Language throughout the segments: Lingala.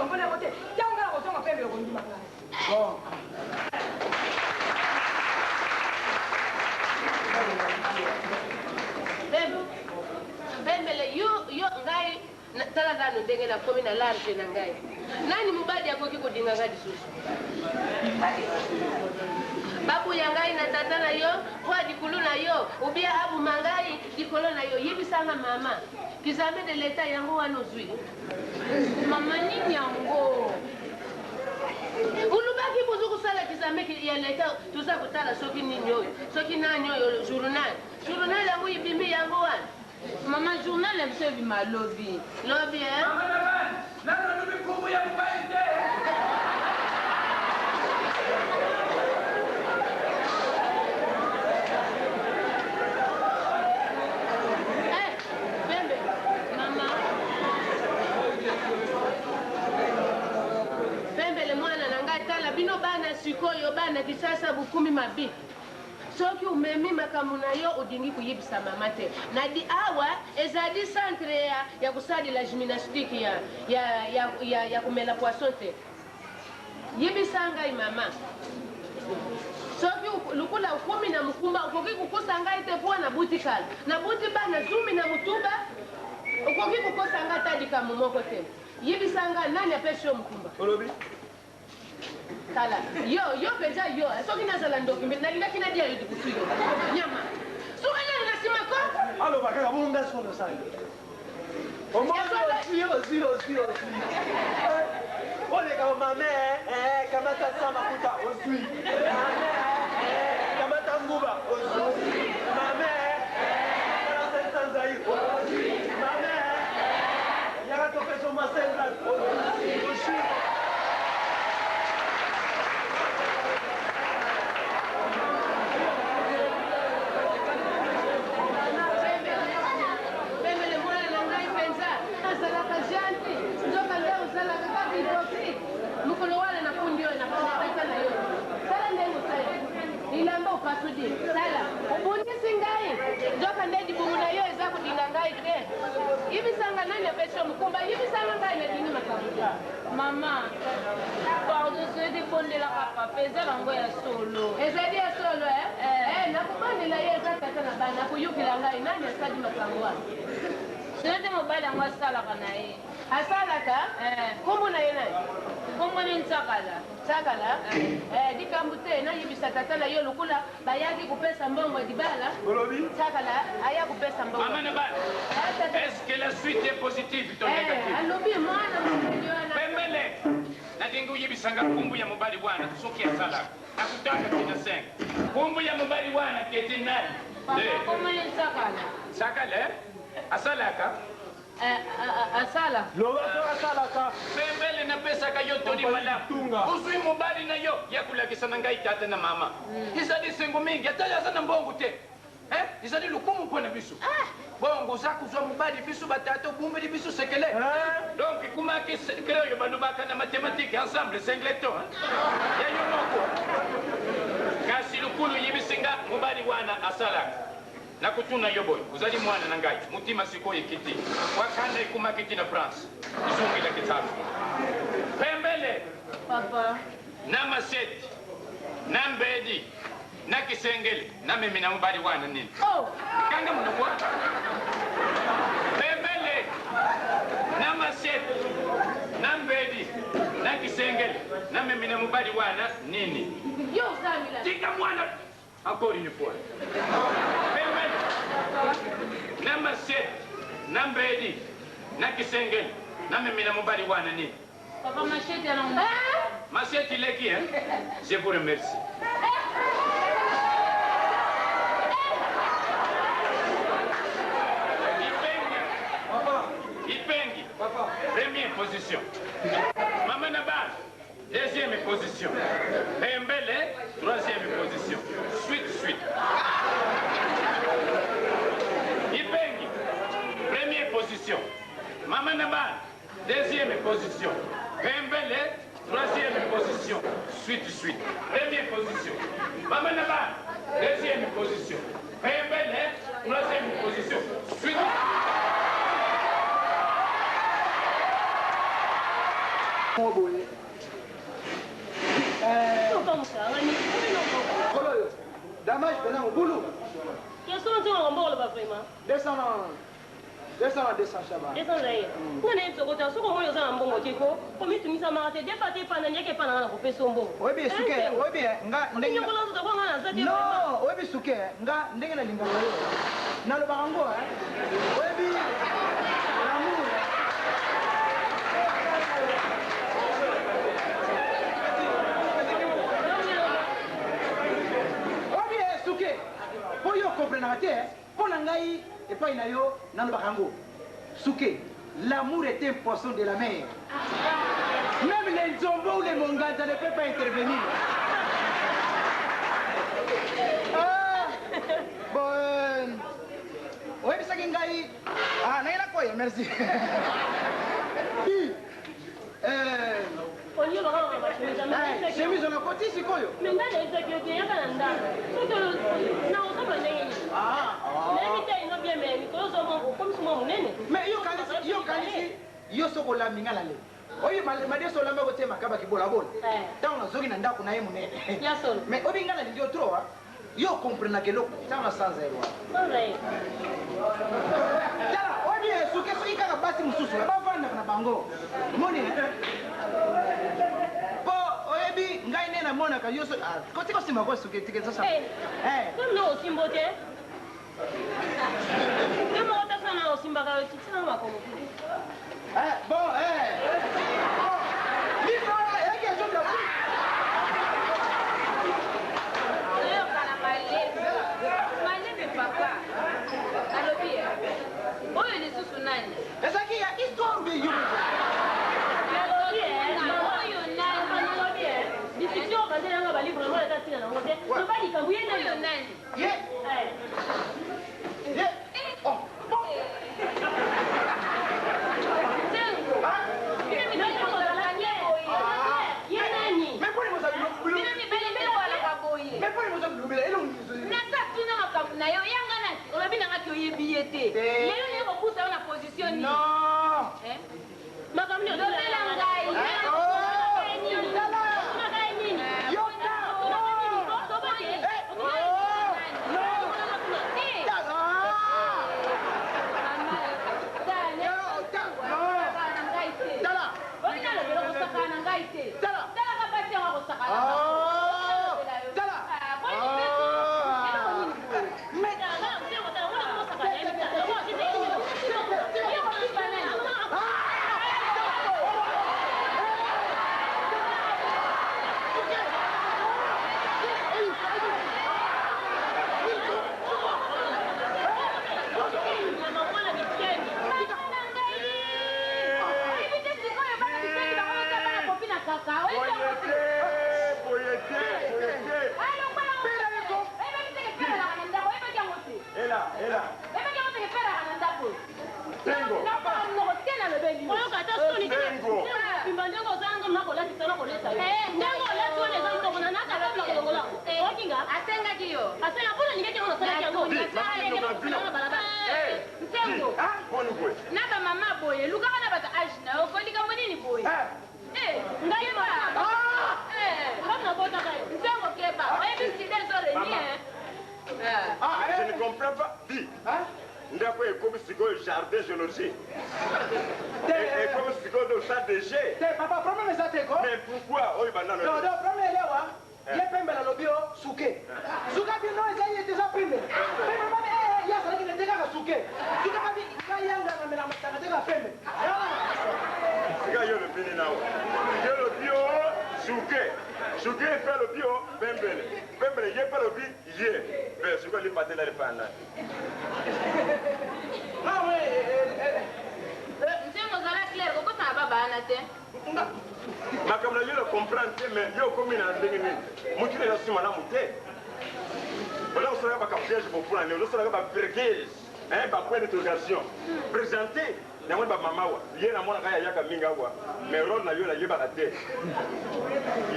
mpona kote ntango nga na kozonga pembe okondima ngai bon pembele yo ngai tala nano ndenge nakomi na large na ngai nani mobali akoki kodinga ngai lisusu babu ya ngai na tata na yo kwa dikulu na yo ubia abuma ngai dikolo na yo yebisanga mama kizame de leta yango wana ozwi mama nini yango ulubaki buzu kusala kizame ya leta tuza kutala soki nini oyo soki nani oyo journal yango ibimi yango wana mama journal mse bima lobby eh mama nana nubi kumu ya mbaite bino bana sikoyo bana kisasa bukumi mabi soki umemi makambo na yo odingi kuyibisa mama te nadi awa ezadi centre ya kusalila gymnastique ya kumela poisson te yibisa ngai mama soki lukula ukumi na mukumba ukoki kukosa ngai te po na butikala na buti bana zumi na mutuba ukoki kukosa ngai tadika mumoko te yibisa ngai nani apesi yo mukumba olobi kala yo penza yo soki nazala ndoki nalingaki nadia yo dikutu yo nyama soki nani nasima ko alo bakaka bonga solo sana aussi ole kama mame kama tasa makuta aussi mame kama tanguba aussi mame kama sentanza hiyo aussi mame yaka topeso masenga aussi sala ubundisi ngai ndoka ndedi bunguna yo eza kudinga ngai te yibisanga nani apesho mukumba yibisanga ngai nedingi makabuta mama pardon sedi bondela papa peza lango ya solo ezedi ya solo nakubandela ye eza tata na bana kuyukila ngai nani asadi makambo sedi mobali yango asalaka na ye asalaka kombo na ye nani kombo ni Nsakala dikambu te nayibisa tata na yo lukula bayaki kupesa mbongo dibala Nsakala aya kupesa mbongo est-ce que la suite est positive ou négative alobi mwana mwana pembele nadinga uyibisanga kumbu ya mobali bwana soki asala nakutaka tina 5 kumbu ya mobali bwana keti nani kombo ni Nsakala asalaka asala lobato asalaka pembele na pesa ka yo toni malamu uzwi mobali na yo yakulakisa na ngai tata na mama izali sengo mingi ataya sana mbongo te izali lukumu mpona biso bongo za kuzwa mobali biso batata obumbeli biso sekele donc kumaki sekele oyo balobaka na mathématique ensemble singleton ya yo moko kasi lukulu yibisinga mobali wana asalaka nakutuna yo boy uzali mwana na ngai mutima sikoye kiti wakanda ikuma kiti na France izungila kitabu pembele papa na maseti na mbedi na kisengele na mimi na mubali wana nini kanga mnakwa pembele na maseti na mbedi na kisengele na mimi na mubali wana nini yo samila tika mwana encore une fois na maseti na mbedi na kisengele na mimi na mubali wana nini papa machete anaomba machete leki je vous remercie Ipengi première position Mama Nabal deuxième position Pembele troisième position suite Ipengi première position Mama Nabal deuxième position Pembele troisième position suite première position Mama Nabal deuxième position Pembele troisième position suite boye. Kolo damage pena ngulu. Kesona tinga ngombo ba vraiment. Descends Chaba. Descends là. Ngone tsokota soko moyo za mbongo tiko. Komi tumisa marate depate pana nyeke pana na kopesa mbongo. Obi suke, obi nga ndenge. Nyoko lozo ko ngana za tiko. No, obi suke nga ndenge na lingana yo. Na lo bango Obi l'amour. Obi suke. Po yo comprendre te, po na ngai et pas na yo na lo bango. Suke, l'amour est un poisson de la mer. Même les Nzombo ou les Monganta ne peuvent pas intervenir. Bon. Oui, mais ça qui est. Ah, n'a rien à quoi, merci. Chemise on a côté, c'est quoi? Mais là, les sécurités, il y a un anda. Non, on s'en va aller. Mais yo soko la mingala le. Oyi made so la mako tema kaba kibola bola. Tauna zogi na ndako na yemu ne. Ya solo. Mais obi ngala ndio troa. Yo comprendre que loko tauna sanza elwa. Alright. Tala obi suke so ikaka basi mususu ba vanda na bango. Moni. Po obi ngai nena mona ka yo so koti ko sima ko suke tike sasa. Comme no simbote. Kama utasana usimbaka kitina makomo. Bon, Libre, il y a quelque chose papa. Allo bien. Oyo ni susu nani? Esa ki ya histoire be yo. Allo bien. Oyo nani? Allo bien. Discussion quand elle a ba livre moi la tina na ngote. To ba di kambuye nani? Ye. Ye. Oh. Nayo yanga nati olabina ngati oyebiyete lelo ne ko kusa na position ni non makamni odobela ngai Naba mama boye, luka kana bata ajna, okolika monini boye. Ngai ba. Kama bota kai. Nzengo keba. Wewe si désolé ni Je ne comprends pas. Dis. Ndako ekomi sikoyo jardin géologique. Ekomi sikoyo do ça déchet. Papa, problème ça te quoi? Mais pourquoi oyo banana? Non, problème là wa. Ye pembe la lobio suke. Suka bi no eza déjà pembe. Pembe mama ya sala ki ndeka ka suke. Suka ba bi ka yanga na mela matanga ndeka pembe. Sika yo le bini nawo. Yo le bio suke. Suke fait le bio pembe. Pembe ye fait le bio ye. Mais suka li paté la le pana. Ah ouais. Nzengo zala clair ko ta baba na te. Makamna yo le comprendre mais yo komi na ndenge nini. Mutile yo sima na mute. Voilà on sera pas piège pour prendre, on sera pas verguer. Ba point d'interrogation. Présenter na mwa ba mama wa. Ye na mona kaya yaka minga wa. Mais rôle na yo la yeba la te.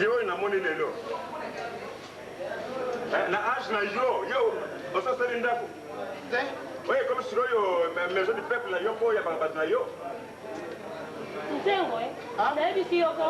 Yo na moni lelo. Na âge na yo, on se sert ndako. Oui, comme sur yo maison du peuple na yo ko ya ba na yo. nsengo nayebi si yoko